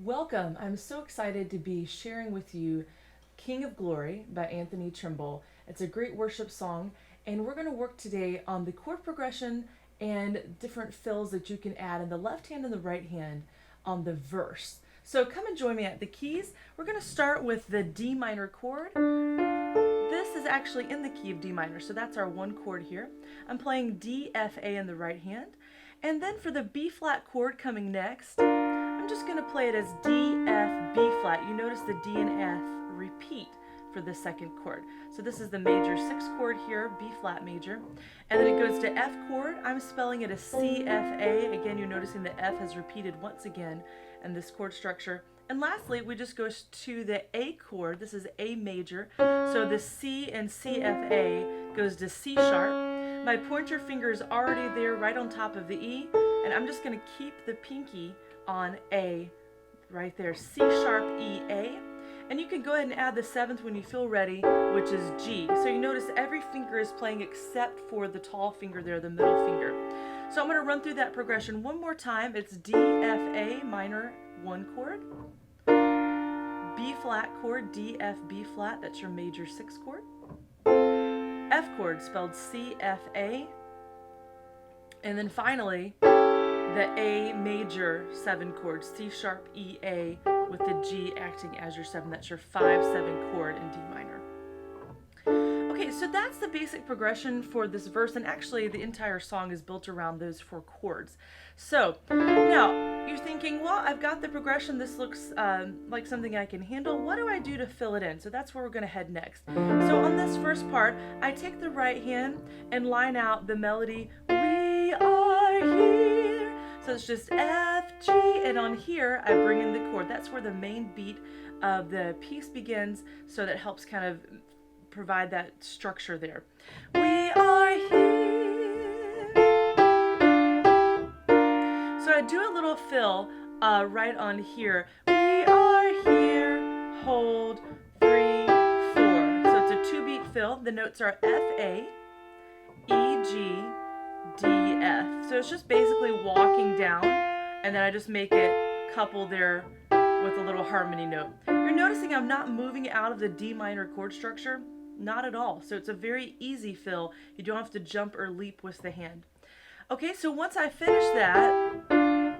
Welcome. I'm so excited to be sharing with you King of Glory by Anthony Trimble. It's a great worship song, and we're going to work today on the chord progression and different fills that you can add in the left hand and the right hand on the verse. So come and join me at the keys. We're going to start with the D minor chord. This is actually in the key of D minor, so that's our one chord here. I'm playing D, F, A in the right hand. And then for the B flat chord coming next, I'm just going to play it as D, F, B flat. You notice the D and F repeat for the second chord. So this is the major 6 chord here, B flat major. And then it goes to F chord. I'm spelling it as C, F, A. Again, you're noticing the F has repeated once again in this chord structure. And lastly, we just go to the A chord. This is A major. So the C and C, F, A goes to C sharp. My pointer finger is already there right on top of the E, and I'm just going to keep the pinky on A right there, C sharp, E, A. And you can go ahead and add the 7th when you feel ready, which is G. So you notice every finger is playing except for the tall finger there, the middle finger. So I'm going to run through that progression one more time. It's D, F, A minor 1 chord, B flat chord, D, F, B flat, that's your major 6 chord, F chord spelled C, F, A, and then finally the A major 7 chord, C sharp, E, A, with the G acting as your 7. That's your 5-7 chord in D minor. Okay, so that's the basic progression for this verse, and actually the entire song is built around those 4 chords. So now you're thinking, well, I've got the progression. This looks like something I can handle. What do I do to fill it in? So that's where we're going to head next. So on this first part, I take the right hand and line out the melody, we are here. So it's just F, G, and on here I bring in the chord. That's where the main beat of the piece begins, so that helps kind of provide that structure there. We are here. So I do a little fill right on here. We are here, hold, 3, 4. So it's a 2-beat fill. The notes are F, A, E, G, D, F. So it's just basically walking down, and then I just make it couple there with a little harmony note. You're noticing I'm not moving out of the D minor chord structure. Not at all. So it's a very easy fill. You don't have to jump or leap with the hand. Okay, so once I finish that,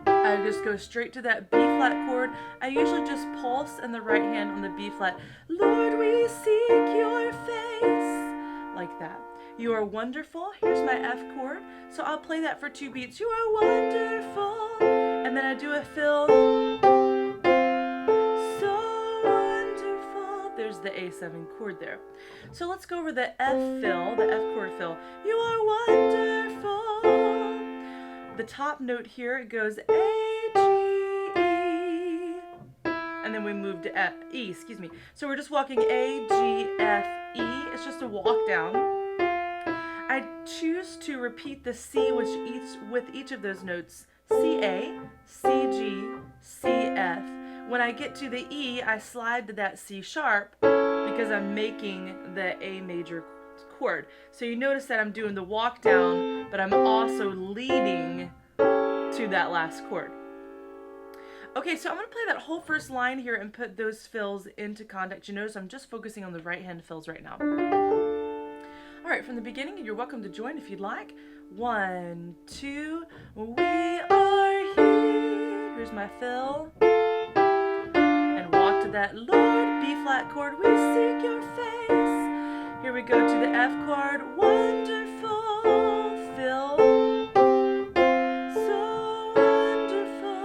I just go straight to that B flat chord. I usually just pulse in the right hand on the B flat. Lord, we seek your face. Like that. You are wonderful. Here's my F chord. So I'll play that for 2 beats. You are wonderful. And then I do a fill. There's the A7 chord there. So let's go over the F fill, the F chord fill. You are wonderful. The top note here, it goes A, G, E. And then we move to F, E, excuse me. So we're just walking A, G, F, E. It's just a walk down. I choose to repeat the C with each of those notes. C, A, C, G, C, F. When I get to the E, I slide to that C sharp because I'm making the A major chord. So you notice that I'm doing the walk down, but I'm also leading to that last chord. Okay, so I'm going to play that whole first line here and put those fills into context. You notice I'm just focusing on the right hand fills right now. All right, from the beginning, and you're welcome to join if you'd like. 1, 2, we are here. Here's my fill. Walk to that Lord, B flat chord, we seek your face. Here we go to the F chord, wonderful, fill, so wonderful.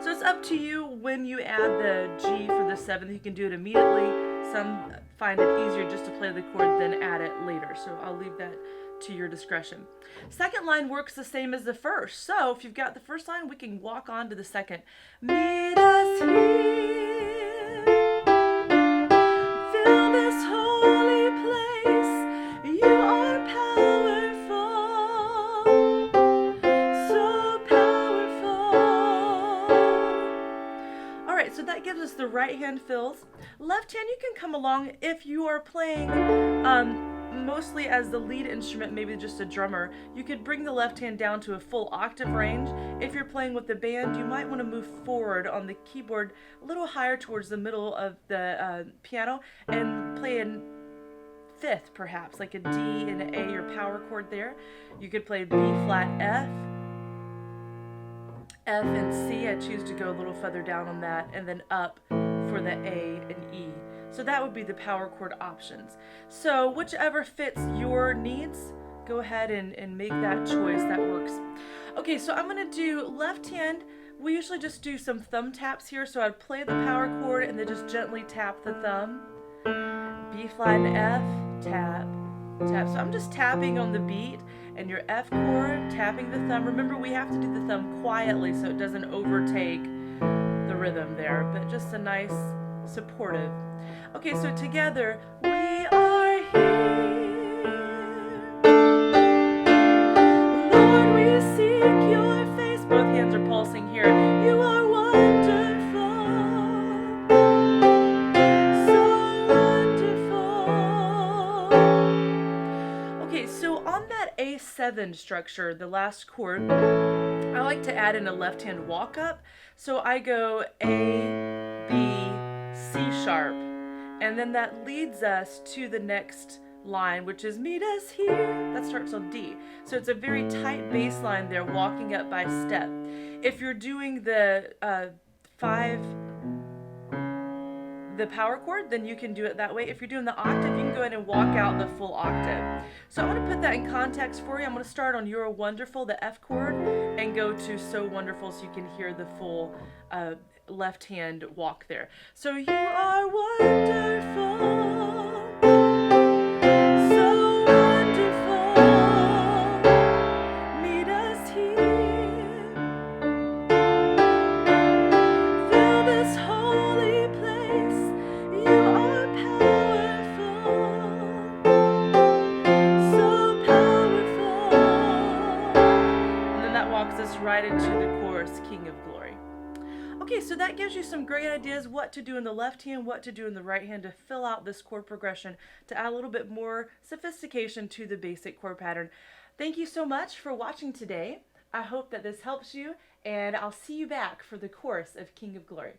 So it's up to you when you add the G for the 7th. You can do it immediately. Some find it easier just to play the chord than add it later. So I'll leave that to your discretion. Second line works the same as the first. So if you've got the first line, we can walk on to the second. Meet us here. Fill this holy place. You are powerful. So powerful. All right, so that gives us the right hand fills. Left hand, you can come along if you are playing mostly as the lead instrument, maybe just a drummer, you could bring the left hand down to a full octave range. If you're playing with the band, you might want to move forward on the keyboard a little higher towards the middle of the piano and play in fifth, perhaps, like a D and an A, your power chord there. You could play B flat F, F and C. I choose to go a little further down on that, and then up for the A and E. So that would be the power chord options. So whichever fits your needs, go ahead and make that choice. That works. Okay, so I'm going to do left hand. We usually just do some thumb taps here. So I'd play the power chord and then just gently tap the thumb. B flat and F, tap, tap. So I'm just tapping on the beat, and your F chord, tapping the thumb. Remember, we have to do the thumb quietly so it doesn't overtake the rhythm there, but just a nice supportive. Okay, so together, we are here. Lord, we seek your face. Both hands are pulsing here. You are wonderful. So wonderful. Okay, so on that A7 structure, the last chord, I like to add in a left hand walk up. So I go A, B, C sharp, and then that leads us to the next line, which is meet us here. That starts on D. So it's a very tight bass line there, walking up by step. If you're doing the the power chord, then you can do it that way. If you're doing the octave, you can go ahead and walk out the full octave. So I'm going to put that in context for you. I'm going to start on You're Wonderful, the F chord, and go to So Wonderful so you can hear the full left hand walk there. So you are wonderful, so wonderful, meet us here, fill this holy place, you are powerful, so powerful. And then that walks us right into the chorus, King of Glory. Okay, so that gives you some great ideas what to do in the left hand, what to do in the right hand to fill out this chord progression, to add a little bit more sophistication to the basic chord pattern. Thank you so much for watching today. I hope that this helps you, and I'll see you back for the chorus of King of Glory.